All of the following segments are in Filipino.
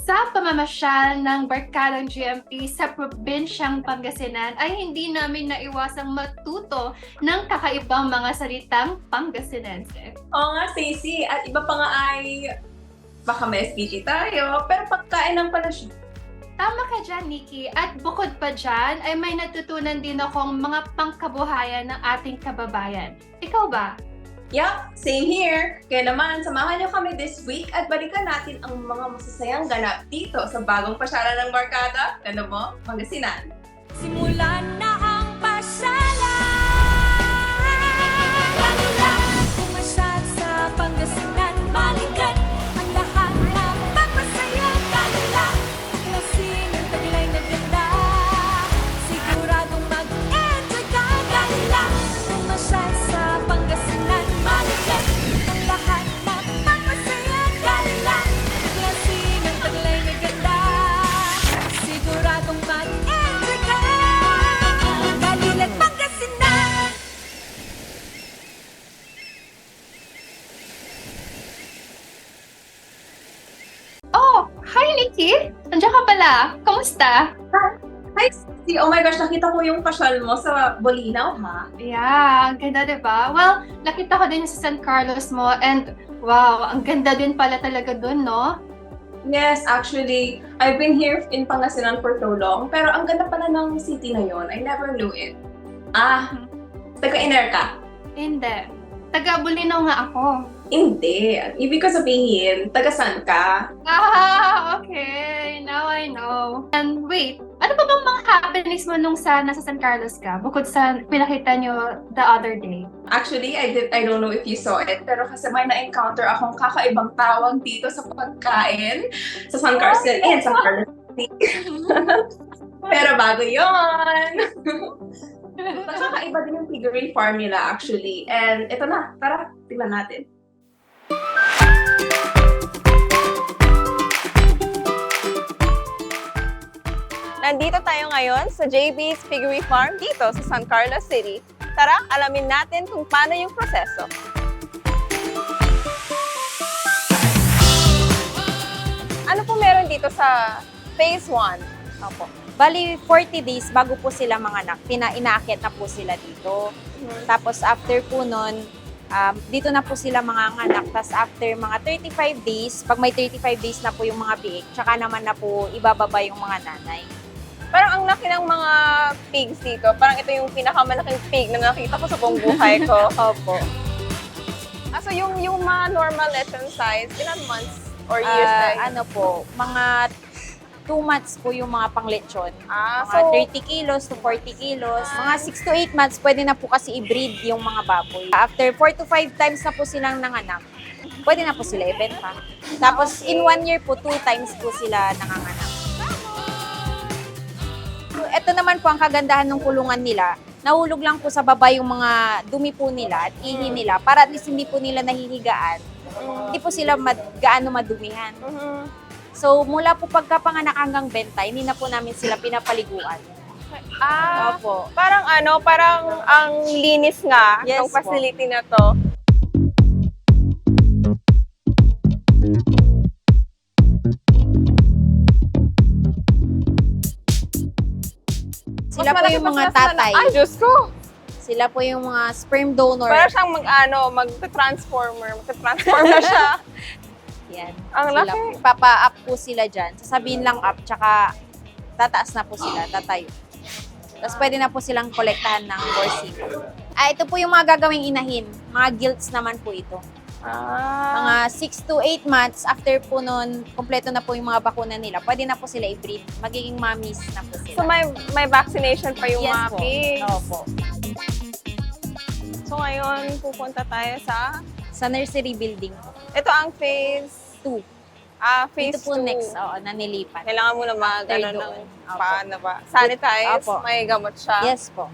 Sa pamamasyal ng barkadang GMP sa probinsyang Pangasinan ay hindi namin naiwasang matuto ng kakaibang mga salitang Pangasinense. Oo nga, Stacey. At iba pa nga ay baka may SPG tayo, pero pagkain ng pala siya. Tama ka dyan, Nikki. At bukod pa dyan, ay may natutunan din akong mga pangkabuhayan ng ating kababayan. Ikaw ba? Yup, same here. Kaya naman, samahan niyo kami this week at balikan natin ang mga masasayang ganap dito sa bagong pasyalan ng Barkada, ano mo, Pangasinan. Simulan na ang pasyalan. Pumasyal sa Pangasinan, balikan ang lahat na papasaya. Kalula, klasin ang taglay na ganda. Siguradong mag-enjoy ka. Kalula, pumasyal sa Pangasinan, balikan ang lahat na papasaya. Kalula, klasin ang taglay na ganda. Siguradong mag-enjoy ka. Kalilan, Pangasinan. Oh, hi, Nikki! Nandiyan ka pala. Kamusta? Hi, Stacey. Oh my gosh, nakita ko yung pasyal mo sa Bolinao, ha? Yeah, ang ganda, diba? Well, nakita ko din sa San Carlos mo and wow, ang ganda din pala talaga dun, no? Yes, actually, I've been here in Pangasinan for so long, pero ang ganda pala ng city na yon. I never knew it. Ah, taga-Iner ka? Hindi. Taga Bulinaw nga ako. Hindi. Ibig ko sabihin, taga-san ka? Ah, okay. Now I know. And wait, ano pa bang mga happenings mo nung nasa San Carlos ka? Bukod sa pinakita nyo the other day. Actually, I don't know if you saw it, pero kasi may na-encounter akong kakaibang tawag dito sa pagkain sa San Carlos. San Carlos City. Pero bago yon. Nakakaiba din yung figurine formula actually. And ito na, tara, tingnan natin. Nandito tayo ngayon sa JB's Piggery Farm dito sa San Carlos City. Tara, alamin natin kung paano yung proseso. Ano po meron dito sa Phase 1? Opo. Bali, 40 days bago po sila manganak, inaakit na po sila dito. Tapos after po nun, dito na po sila manganganak. Tapos after mga 35 days, pag may 35 days na po yung mga biik, tsaka naman na po ibababa yung mga nanay. Parang ang laki ng mga pigs dito. Parang ito yung pinakamalaking pig na nakita ko sa buong buhay ko. Opo. So yung mga normal lechon size, ilan months or years tayo? Ano po, mga 2 months po yung mga panglechon. Ah, Mga 30 kilos to 40 kilos. Mga 6 to 8 months, pwede na po kasi i-breed yung mga baboy. After 4 to 5 times na po silang nanganak, pwede na po sila ibenta. Tapos in 1 year po, 2 times po sila nanganganak. So, ito naman po ang kagandahan ng kulungan nila. Nahulog lang po sa baba yung mga dumi po nila at ihi nila para at least hindi po nila nahihigaan. Hindi po sila gaano madumihan. So, mula po pagkapanganak hanggang benta, hindi na po namin sila pinapaliguan. Ah, Opo. parang ang linis nga Yes ng po. facility na to. Sila po yung mga tatay. Ay, Diyos ko! Sila po yung mga sperm donor. Parang siyang magta-transformer na siya. Yan. Ang Sila laki. po. Papa-up po sila dyan. Sasabihin lang up, tsaka tataas na po sila, tatayo. Tapos pwede na po silang kolektahan ng porcine. Ito po yung mga gagawing inahin. Mga gilts naman po ito. Ah. Mga 6 to 8 months after po nun, kompleto na po yung mga bakuna nila. Pwede na po sila i-breed. Magiging mommies na po sila. So may vaccination pa yung Yes mga po. pigs. Opo. So ngayon, pupunta tayo Sa nursery building. ito ang phase 2. phase Ito po 2. next, na nilipat. Kailangan mo na After ng doon. Opo. paano ba? Sanitize, Opo. may gamot siya. Yes po.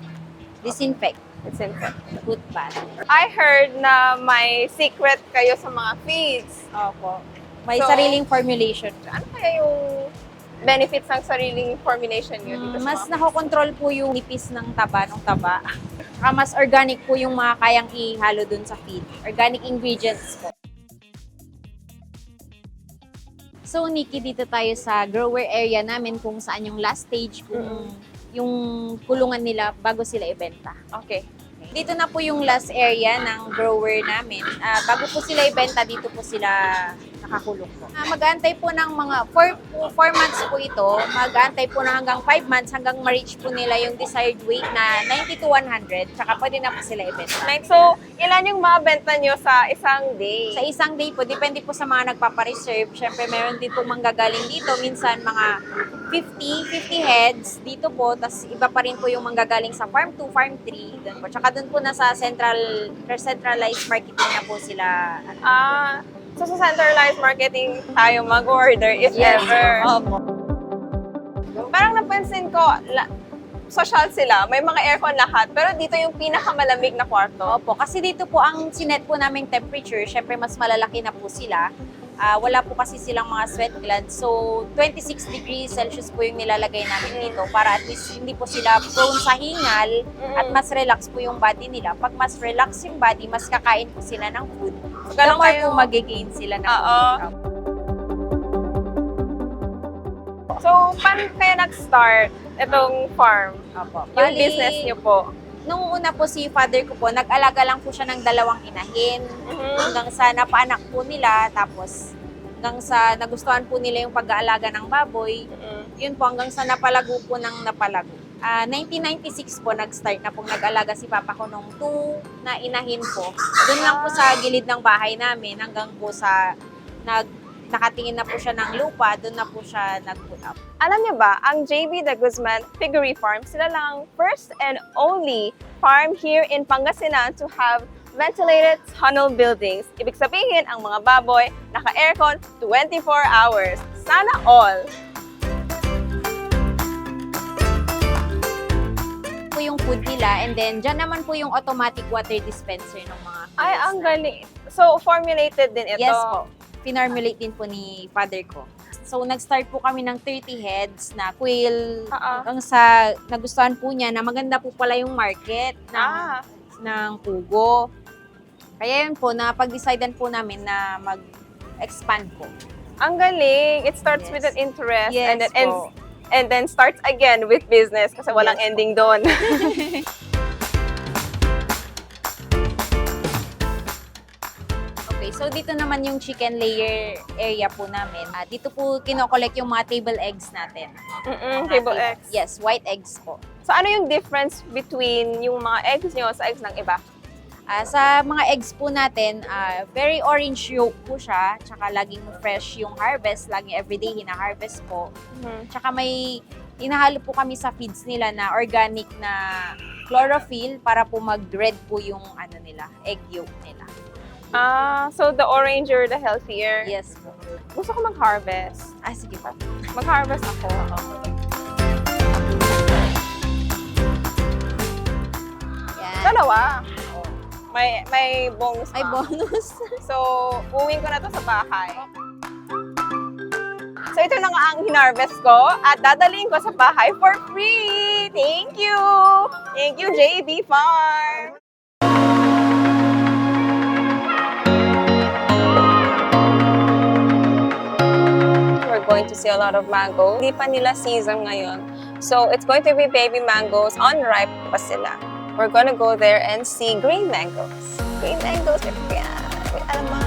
Disinfect. Disinfect. Foot bath. I heard na may secret kayo sa mga feeds. Opo. May So, sariling formulation. Ano kaya yung benefits ng sariling formulation nyo dito sa Mas mga nakokontrol po yung nipis ng taba. Saka mas organic po yung mga kayang ihalo dun sa feed. Organic ingredients po. So, Nikki, dito tayo sa grower area namin kung saan yung last stage, yung kulungan nila bago sila ibenta. Okay. Dito na po yung last area ng grower namin. Bago po sila ibenta, dito po sila nakakulong po. Mag-aantay po ng mga 4 months po ito. Mag-aantay po na hanggang 5 months hanggang ma-reach po nila yung desired weight na 90 to 100. Tsaka pwede na po sila ibenta. So, ilan yung mabenta nyo sa isang day? Sa isang day po, depende po sa mga nagpapareserve. Siyempre, meron din po manggagaling dito. Minsan, mga 50 heads dito po. Tapos, iba pa rin po yung manggagaling sa farm 2, farm 3. Doon po. Tsaka doon po nasa centralized marketing na po sila. So sa centralized marketing tayo mag-order if ever. Opo. Parang napansin ko, social sila, may mga aircon lahat, pero dito yung pinakamalamig na kwarto. Opo, kasi dito po ang sinet po naming temperature, syempre mas malalaki na po sila. Wala po kasi silang mga sweat glands. So, 26 degrees Celsius po yung nilalagay namin dito para at least hindi po sila prone sa hingal at mas relax po yung body nila. Pag mas relax yung body, mas kakain po sila ng food. Ganun Ganun kayo- po magigain sila ng Oo. food. So, paano kayo nag-start itong farm? Opo. Yung business niyo po? Nung una po si father ko po, nag-alaga lang po siya ng 2 inahin. Hanggang sa napaanak po nila, tapos hanggang sa nagustuhan po nila yung pag-aalaga ng baboy, yun po hanggang sa napalago po ng napalago. 1996 po nag-start na pong nag-alaga si papa ko nung 2 na inahin po. Doon lang po sa gilid ng bahay namin hanggang po sa nakatingin na po siya ng lupa, doon na po siya nag-put up. Alam niyo ba, ang JB de Guzman Piggery Farm, sila lang first and only farm here in Pangasinan to have ventilated tunnel buildings. Ibig sabihin, ang mga baboy naka-aircon 24 hours. Sana all! Po yung food nila and then dyan naman po yung automatic water dispenser ng mga Ay, kids ang na- galing. So, formulated din ito? Yes po. Pinormulate din po ni father ko. So, nag-start po kami ng 30 heads na quail. Hanggang sa nagustuhan po niya na maganda po pala yung market ng pugo. Kaya yun po, napag-decidean po namin na mag-expand po. Ang galing. It starts Yes. with an interest Yes and then ends po. and then starts again with business kasi walang Yes po. ending doon. Okay, so dito naman yung chicken layer area po namin. Dito po kinokollect yung mga table eggs natin. Table eggs. Yes, white eggs po. So, ano yung difference between yung mga eggs nyo sa eggs ng iba? Sa mga eggs po natin, very orange yolk po siya. Tsaka laging fresh yung harvest. Laging everyday hina-harvest po. Tsaka may inahalo po kami sa feeds nila na organic na chlorophyll para po mag-red po yung ano nila, egg yolk nila. So the oranger, the healthier. Yes po. Gusto ko mag-harvest. Sige po. Mag-harvest ako. Yan. Dalawa. May bonus May pa. bonus. So, uwing ko na to sa bahay. So, ito na nga ang hinarvest ko at dadalhin ko sa bahay for free! Thank you! Thank you, JB Farm! We're going to see a lot of mango. Hindi pa nila season ngayon. So, it's going to be baby mangoes. Unripe pa sila. We're gonna go there and see green mangoes. Green mangoes are yan. May alamang.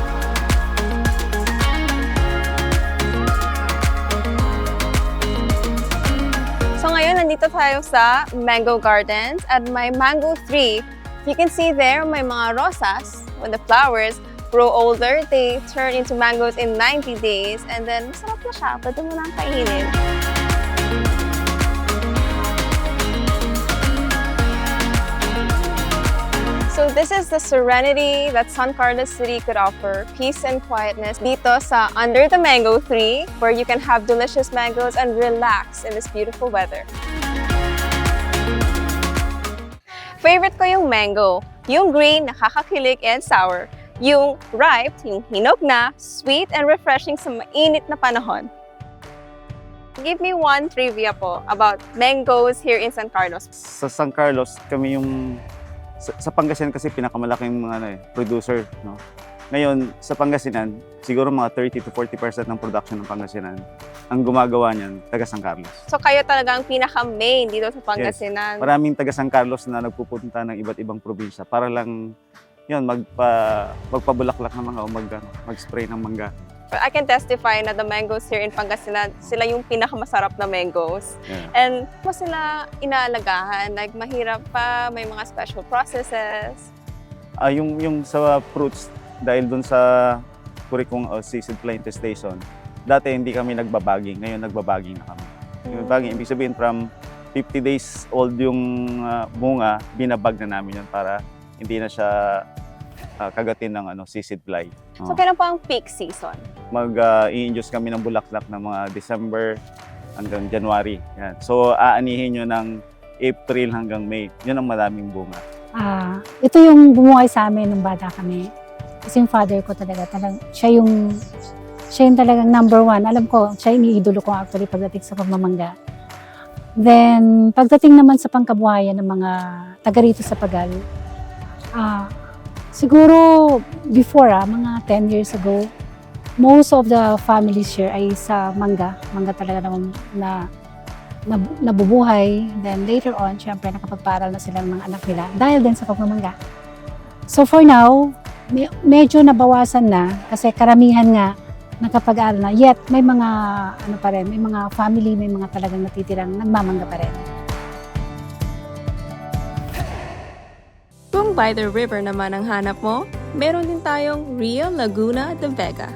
So ngayon, nandito tayo sa Mango Gardens at may mango tree. You can see there, may mga rosas. When the flowers grow older, they turn into mangoes in 90 days. And then, masarap na siya. Pwede mo lang kainin. So this is the serenity that San Carlos City could offer. Peace and quietness dito sa Under the Mango Tree, where you can have delicious mangoes and relax in this beautiful weather. Favorite ko yung mango. Yung green, nakakakilig and sour. Yung ripe, yung hinog na, sweet and refreshing sa mainit na panahon. Give me one trivia po about mangoes here in San Carlos. Sa San Carlos, kami yung sa Pangasinan kasi pinakamalaking mga producer, no. Ngayon, sa Pangasinan, siguro mga 30 to 40% ng production ng Pangasinan, ang gumagawa niyan, taga San Carlos. So kayo talaga ang pinaka-main dito sa Pangasinan. Maraming taga San Carlos na nagpupunta ng iba't ibang probinsya para lang yun, magpabulaklak ng mga o mag-spray ng mangga. But I can testify na the mangoes here in Pangasinan, sila yung pinakamasarap na mangoes. Yeah. And po sila inaalagahan, like mahirap pa, may mga special processes. Yung sa fruits, dahil dun sa Curicong Season Plant Station, dati hindi kami nagbabaging, ngayon nagbabaging na kami. Yung baging, ibig sabihin from 50 days old yung bunga, binabag na namin yun para hindi na siya kagatin ng seed fly. So kailan po ang peak season? I-induce kami ng bulaklak ng mga December hanggang January. Yan. So aanihin nyo ng April hanggang May. Yun ang maraming bunga. Ito yung bumuhay sa amin nung bata kami. Kasi yung father ko talaga siya yung talagang number one. Alam ko, siya yung iniidolo ko actually pagdating sa pagmamangga. Then, pagdating naman sa pangkabuhayan ng mga taga rito sa Pagal, siguro before, mga 10 years ago, most of the families here ay sa mangga. Mangga talaga naman na nabubuhay. Then later on, syempre nakapagparal na sila ng mga anak nila dahil din sa pagmamangga. So for now, medyo nabawasan na kasi karamihan nga nakapag-aaral na. Yet may mga may mga family, may mga talagang natitirang nagmamangga pa rin. Kung by the river naman ang hanap mo, meron din tayong Rio Laguna de Vega.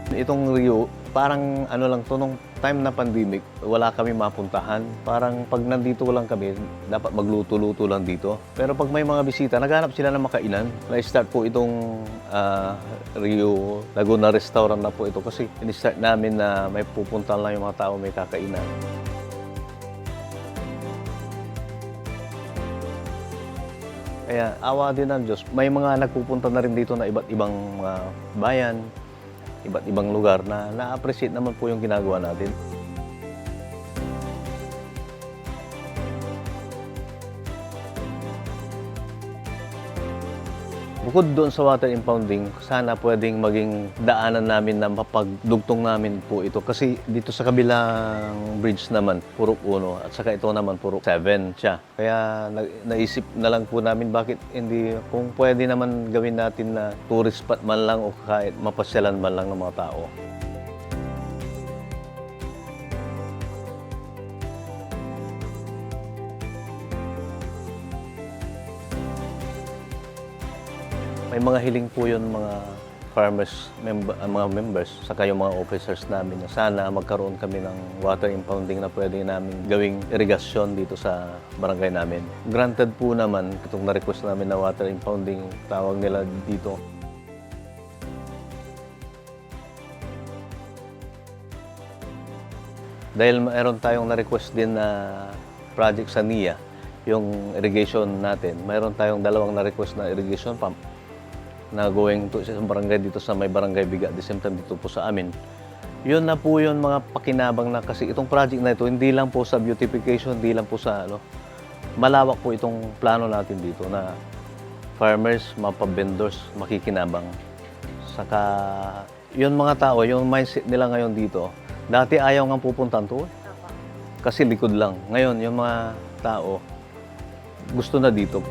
Itong Rio, parang lang to, nung time na pandemic, wala kami mapuntahan. Parang pag nandito lang kami, dapat magluto-luto lang dito. Pero pag may mga bisita, naghanap sila ng makainan. Na-start po itong Rio Laguna Restaurant na po ito kasi in-start namin na may pupunta lang yung mga tao may kakainan. Kaya awa din ng Diyos, may mga nagpupunta na rin dito na iba't ibang bayan, iba't ibang lugar na na-appreciate naman po yung ginagawa natin. Bukod doon sa water impounding, sana pwedeng maging daanan namin na mapagdugtong namin po ito. Kasi dito sa kabilang bridge naman, puro 1 at saka ito naman puro 7 siya. Kaya naisip na lang po namin bakit hindi, kung pwede naman gawin natin na tourist spot man lang o kahit mapasyalan man lang ng mga tao. May mga hiling po yun mga farmers, mga members, saka yung mga officers namin na sana magkaroon kami ng water impounding na pwede namin gawing irigasyon dito sa barangay namin. Granted po naman itong na-request namin na water impounding, tawag nila dito. Dahil mayroon tayong na-request din na project sa NIA, yung irrigation natin, mayroon tayong 2 na-request na irrigation pump na going to sa barangay dito sa may barangay Biga, the same time dito po sa amin. Yun na po yun mga pakinabang na kasi itong project na ito, hindi lang po sa beautification, hindi lang po sa malawak po itong plano natin dito na farmers, mga vendors makikinabang. Saka yun mga tao, yung mindset nila ngayon dito, dati ayaw nga pupuntan to kasi likod lang. Ngayon, yung mga tao, gusto na dito.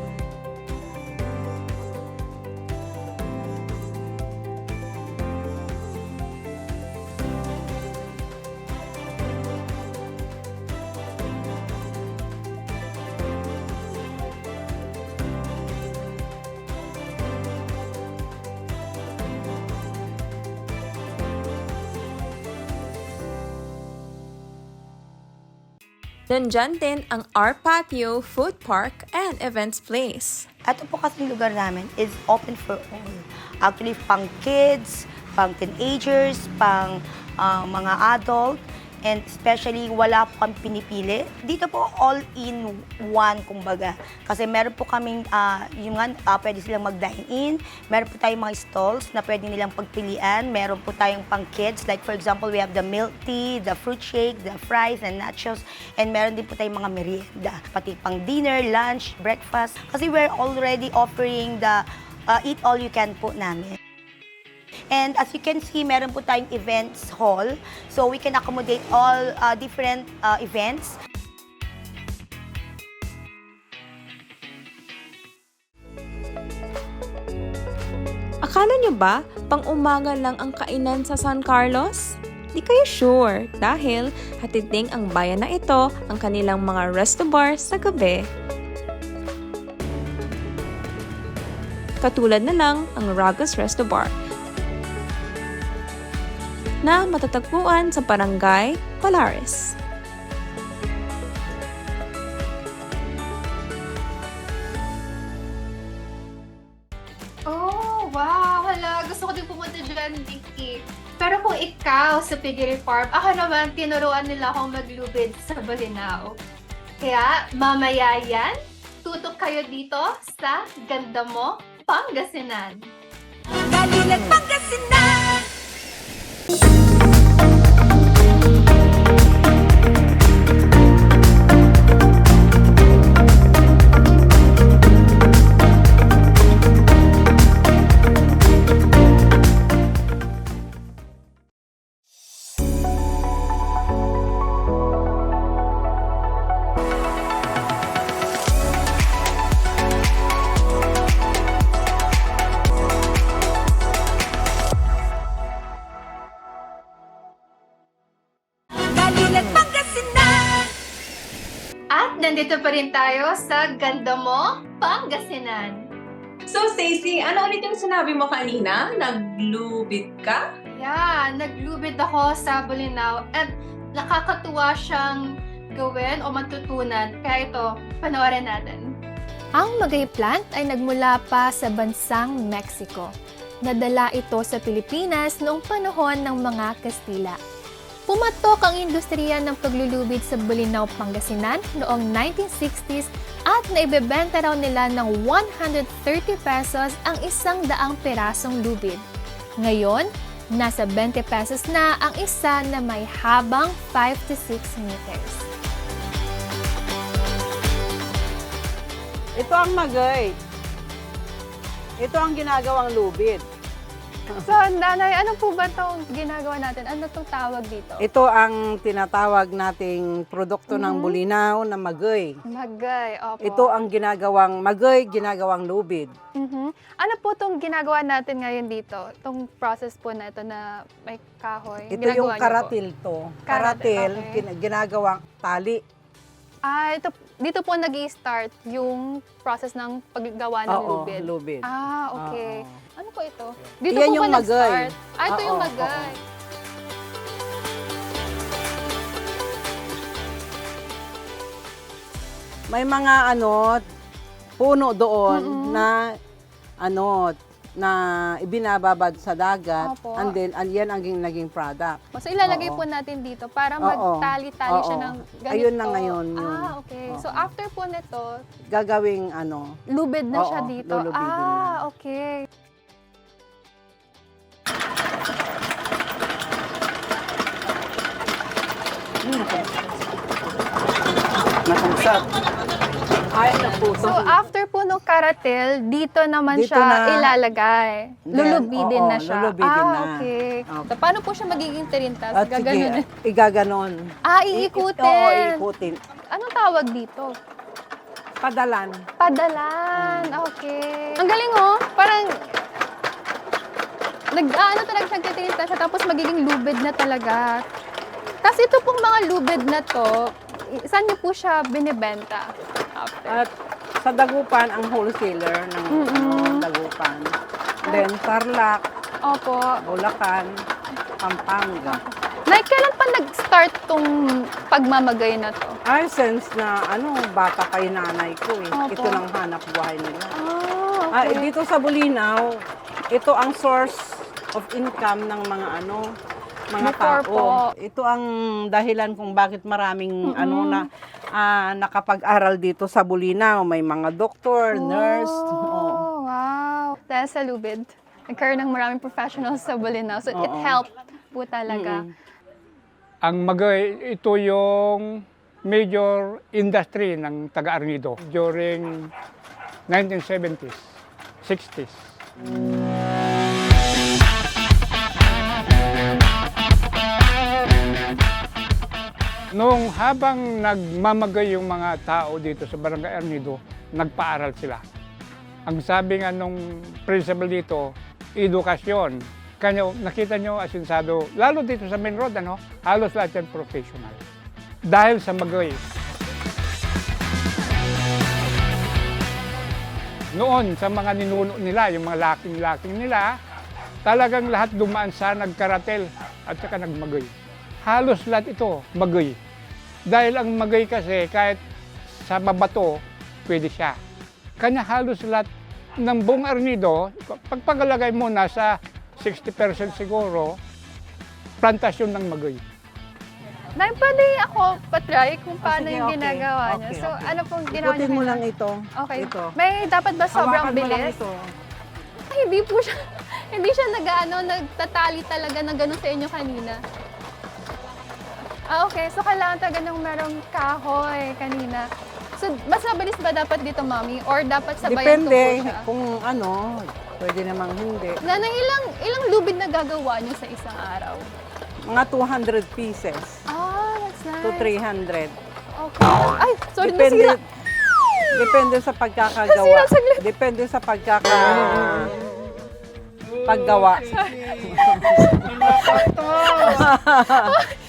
Nandyan din ang Our Patio Food Park and Events Place. Ito po kasi lugar namin is open for all. Actually, pang kids, pang teenagers, pang mga adult, and especially wala po kami pinipili. Dito po all-in-one, kumbaga. Kasi meron po kaming, pwede silang mag-dine-in, meron po tayong mga stalls na pwede nilang pagpilian, meron po tayong pang kids, like for example, we have the milk tea, the fruit shake, the fries, and nachos, and meron din po tayong mga merienda, pati pang dinner, lunch, breakfast. Kasi we're already offering the eat all you can po namin. And as you can see, meron po tayong events hall. So we can accommodate all different events. Akala nyo ba pang-umaga lang ang kainan sa San Carlos? Di kayo sure dahil hatid ding ang bayan na ito ang kanilang mga resto bar sa gabi. Katulad na lang ang Ragas Resto Bar na matatagpuan sa Barangay Palares. Oh, wow! Hala, gusto ko din pumunta dyan, Vicky. Pero kung ikaw sa Piggery Farm, ako naman tinuruan nila akong maglubid sa Bolinao. Kaya mamaya yan, tutok kayo dito sa Ganda Mo, Pangasinan. Dalilan Pangasinan! At nandito pa rin tayo sa Ganda Mo, Pangasinan. So, Stacey, ano ulit yung sinabi mo kanina? Naglubid ka? Yeah, naglubid ako sa Bolinao at nakakatuwa siyang gawin o matutunan. Kaya ito, panoorin natin. Ang Magay plant ay nagmula pa sa bansang Mexico. Nadala ito sa Pilipinas noong panahon ng mga Kastila. Pumatok ang industriya ng paglulubid sa Bolinao, Pangasinan noong 1960s at naibebenta raw nila ng 130 pesos ang 100 pirasong lubid. Ngayon, nasa 20 pesos na ang isa na may habang 5 to 6 meters. Ito ang magay. Ito ang ginagawang lubid. So, nanay, ano po ba itong ginagawa natin? Ano itong tawag dito? Ito ang tinatawag nating produkto ng Bolinao na magay. Magay, opo. Ito ang ginagawang magay, ginagawang lubid. Ano po itong ginagawa natin ngayon dito? Itong process po na ito na may kahoy? Ito Ginagawa yung niyo po? karatil to. Karatil, okay. Ginagawang tali. Dito po nag-i-start yung process ng paggawa ng lubid. Lubid. Okay. Oo. Ano po ito? Dito Iyan po yung ba nag-start? magay. Ito yung Oo, magay. May mga puno doon na na ibinababad sa dagat. Opo. And then, yan ang naging product. So ilalagay Oo. po natin dito para Oo. magtali-tali siya Oo. ng ganito. Ayun na ngayon yun. Okay. Oo. So after po nito, Gagawing lubid na Oo, siya dito. lulubidin na. Okay. Nakungsat. Ay, napuso. So after po nung karatil, dito naman Dito siya na- ilalagay. Then, Lulubidin oo, na siya. lulubidin na. Okay. Okay. So paano po siya magiging tirintas? At sige, igaganon. Iikutin. Oo, iikutin. Anong tawag dito? Padalan. Padalan. Okay. Ang galing oh. Parang talaga siya nagtitirinta siya tapos magiging lubid na talaga. Tapos ito pong mga lubid na to, saan niyo po siya binibenta? At sa Dagupan, ang wholesaler ng Dagupan. Then, Tarlac, Opo. Bulacan, Pampanga. Kailan pa nag-start tong pagmamagay na to? Ay, since na, bata pa yung nanay ko eh. Opo. Ito lang hanap buhay nila. Okay. Dito sa Bolinao, ito ang source of income ng mga mga Before tao. po. Ito ang dahilan kung bakit maraming nakapag-aral dito sa Bolinao. May mga doktor, nurse. Oo. Wow. Dahil sa lubid, nagkaroon ng maraming professionals sa Bolinao. So it Oo. helped po talaga. Ang magay, ito yung major industry ng taga-Arnido during 1970s, 60s. Noong habang nagmamagay yung mga tao dito sa Barangay Arnido, nagpaaral sila. Ang sabi nga nung principal dito, edukasyon. Kanya, nakita nyo asinsado, lalo dito sa main road, halos lahat yan professional. Dahil sa magay. Noon, sa mga ninuno nila, yung mga laking-laking nila, talagang lahat dumaan sa nagkaratel at saka nagmagay. Halos lahat ito, magay. Dahil ang magay kasi, kahit sa mabato, pwede siya. Kanya halos lahat ng buong Arnido, pagpagalagay mo nasa 60% siguro, plantasyon ng magay. Nay, pwede ako patry kung paano sige, yung okay. ginagawa niya. Okay, So, okay. ano pong ginawa niya? Ikutin mo kanina? lang ito. Okay. Ito. May dapat ba sobrang Hawakan mo lang bilis? ito. Ay, hindi po siya, hindi siya nagtatali talaga ng ganun sa inyo kanina. Okay. So, kailangan talaga ng merong kahoy kanina. So, mas mabilis ba dapat dito, Mami? Or dapat sabayan ko Depende po siya? kung pwede namang hindi. Nanay, ilang lubid na gagawa niyo sa isang araw? Mga 200 pieces That's nice. to 300. Okay. Ay, sorry, nasira. Depende sa pagkakagawa. Nasira saglit. Depende sa paggawa.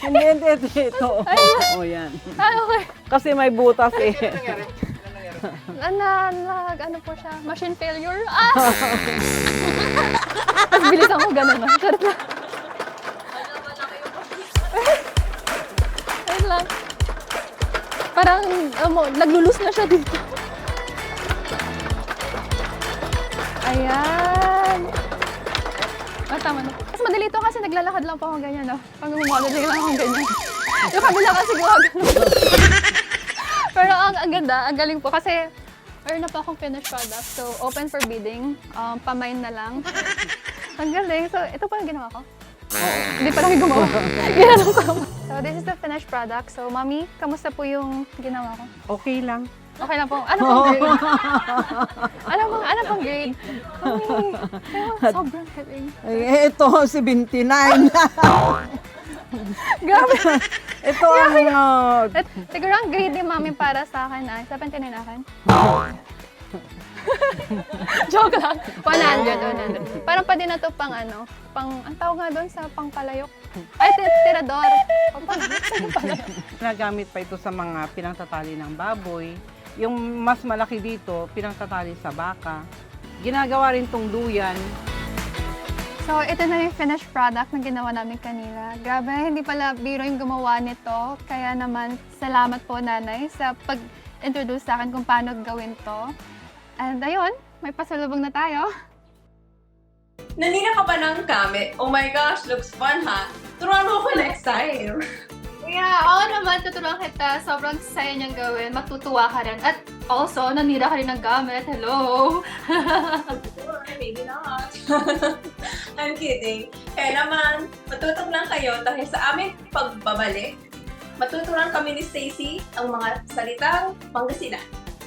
Hindi, ito. O yan. Okay. Kasi may butas eh. Ano po siya? Machine failure? Tapos bilisan ko gano'n. Charot lang. Wait lang. Parang naglulus na siya dito. Ayan. Tama na. Mas madali ito kasi naglalakad lang po ako ganyan. Pag umalala lang akong ganyan. Yung kabila kasi gumagano. Pero ang ganda, ang galing po kasi meron na po akong finished product. So, open for bidding. Pamain na lang. Ang galing. So, ito pa yung ginawa ko. Hindi pa lang yung gumawa. Ginagawa ko. So, this is the finished product. So, Mami, kamusta po yung ginawa ko? Okay lang. Okay lang po. Ano pong grade? ano pong grade? Sobrang galing. Ito, 79. Grabe. Ito ang... Siguro ang grade ni Mami para sa akin ay 79 akin. Joke lang. 100. Parang pa din na to pang ang tawag nga doon sa pangpalayok. Ay, tirador. Pangpalayok. Nagamit pa ito sa mga pinangtatali ng baboy. Yung mas malaki dito, pinangtatali sa baka. Ginagawa rin tong duyan. So, ito na yung finished product na ginawa namin kanina. Grabe, hindi pala biro yung gumawa nito. Kaya naman, salamat po, Nanay, sa pag-introduce sa akin kung paano gawin to. And ayun, may pasalubong na tayo. Nanina ka ba ng kame? Oh my gosh, looks fun ha? Turuan mo ko next time. Yeah, oo naman, tuturuan kita. Sobrang saya niyang gawin. Matutuwa ka rin. At also, nanira ka rin ng gamit. Hello! Maybe not. I'm kidding. Kaya naman, matutog lang kayo dahil sa aming pagbabalik, matuturuan kami ni Stacy ang mga salitang Pangasinan.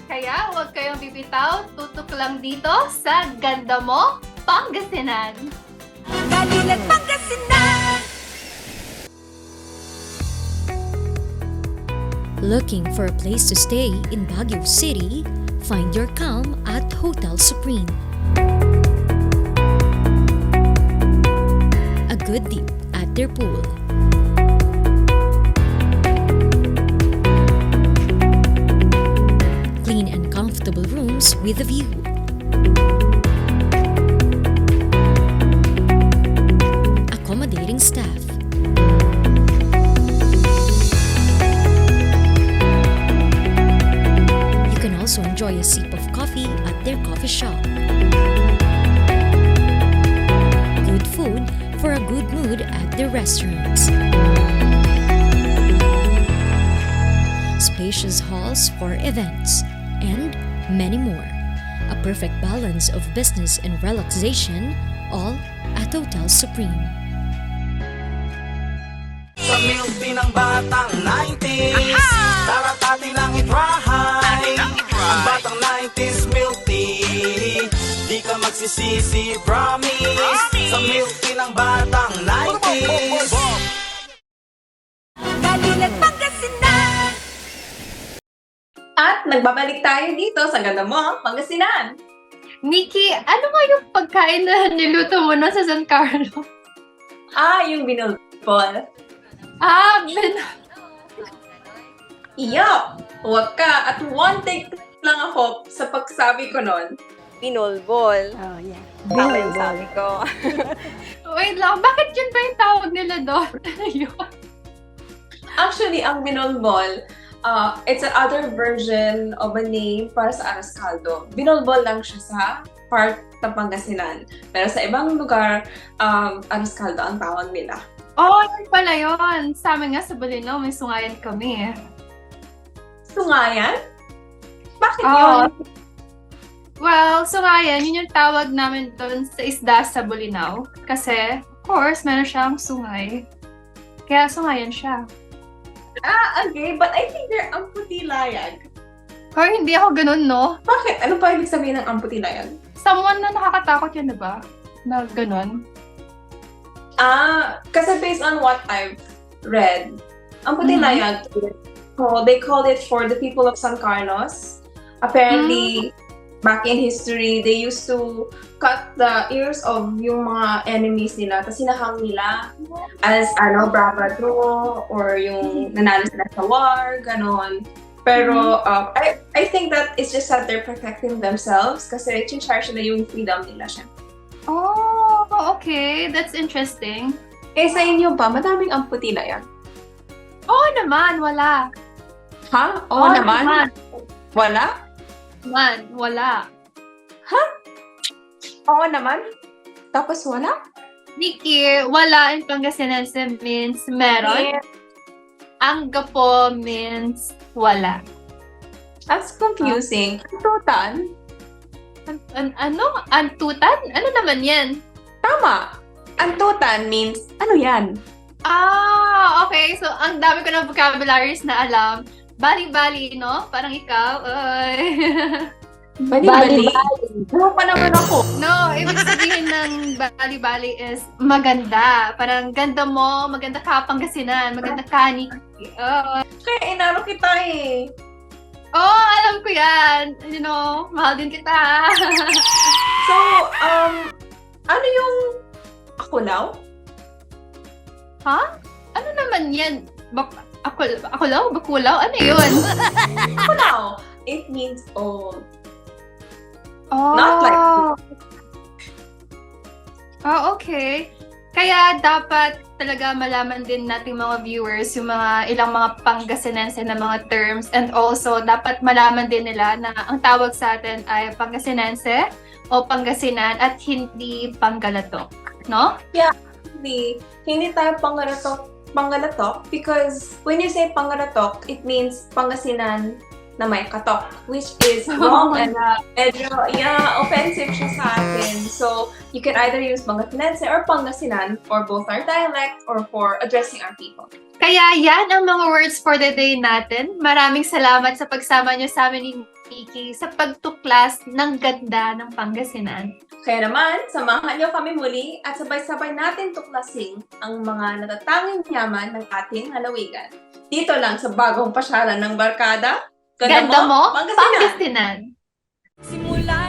Kaya huwag kayong bibitaw. Tutok lang dito sa Ganda Mo, Pangasinan. Galingan Pangasinan! Looking for a place to stay in Baguio City? Find your calm at Hotel Supreme. A good dip at their pool. Clean and comfortable rooms with a view. Accommodating staff. You can also enjoy a sip of coffee at their coffee shop. Good food for a good mood at their restaurants. Spacious halls for events, and many more. A perfect balance of business and relaxation, all at Hotel Supreme. Sa milk tea ng batang 90s, tara't atin lang i-try. Ang batang 90s milk tea, di ka nagsisisi, promise. Sa milk tea ng batang 90s. At nagbabalik tayo dito sa ganda mo, Pangasinan. Nikki, ano nga yung pagkain na niluto mo na sa San Carlos? Yung binulbol. Yup! Huwag ka. At one take lang ako sa pagsabi ko nun. Binulbol. Oh, yeah. Tama yung sabi ko. Wait lang, bakit yun ba yung tawag nila doon? Actually, ang binolbol, it's another version of a name para sa arroz caldo. Binolbol lang siya sa part ng Pangasinan. Pero sa ibang lugar, arroz caldo ang tawag nila. Oh, yun pala yun. Sa amin nga sa Balinaw, may sungayan kami. Sungayan? Bakit Oo. yun? Well, sungayan, yun yung tawag namin doon sa isda sa Bulinaw. Kasi, of course, meron siyang sungay. Kaya sungayan siya. Okay. But I think they're amputilayag. Hoy, hindi ako ganun, no? Bakit? Ano pa ibig sabihin ng amputilayag? Someone na nakakatakot yun, diba? Na ganun. Kasi based on what I've read, amputilayag, they called it for the people of San Carlos. Apparently, back in history, they used to cut the ears of yung mga enemies nila tapos sinahang nila as bravado or yung nanalo sila sa war, ganon. Pero I think that it's just that they're protecting themselves kasi chin-charge nila yung freedom nila siya. Oh, okay. That's interesting. Eh, sa inyo ba, madaming amputilayag? Oo naman, wala. Ha? Oo naman? Wala? Man, wala. Oo naman? Tapos wala? Nikki, wala in Pangasinense means meron. Ang gapo means wala. That's confusing. Antutan? Ano? Antutan? Ano naman yan? Tama. Antutan means, ano yan? Okay. So, ang dami ko ng vocabularies na alam. Bali-bali, no? Parang ikaw. Bali-bali? Ano pa naman ako? No, ibig sabihin ng bali-bali is maganda. Parang ganda mo, maganda ka Pangasinan, maganda ka Nikki. Kaya inaro kita eh. Alam ko yan. You know, mahal din kita. So, ano yung akulaw? Ha? Ano naman yan? Akulaw? Bakulaw? Ano yun? Akulaw. It means old. Not like okay. Kaya dapat talaga malaman din nating mga viewers yung mga ilang mga Pangasinense na mga terms and also dapat malaman din nila na ang tawag sa atin ay Pangasinense o Pangasinan at hindi Panggalatok, no? Yeah, hindi tayo Panggalatok because when you say Panggalatok, it means Pangasinan na may katok, which is wrong and medyo, offensive siya sa atin. So, you can either use Pangasinense or Pangasinan for both our dialect or for addressing our people. Kaya yan ang mga words for the day natin. Maraming salamat sa pagsama niyo sa amin ni Nikki sa pagtuklas ng ganda ng Pangasinan. Kaya naman, samahan niyo kami muli at sabay-sabay natin tuklasin ang mga natatanging yaman ng ating lalawigan. Dito lang sa bagong pasyalan ng Barkada, Ganda mo, Pangasinan! Pangasinan! Simula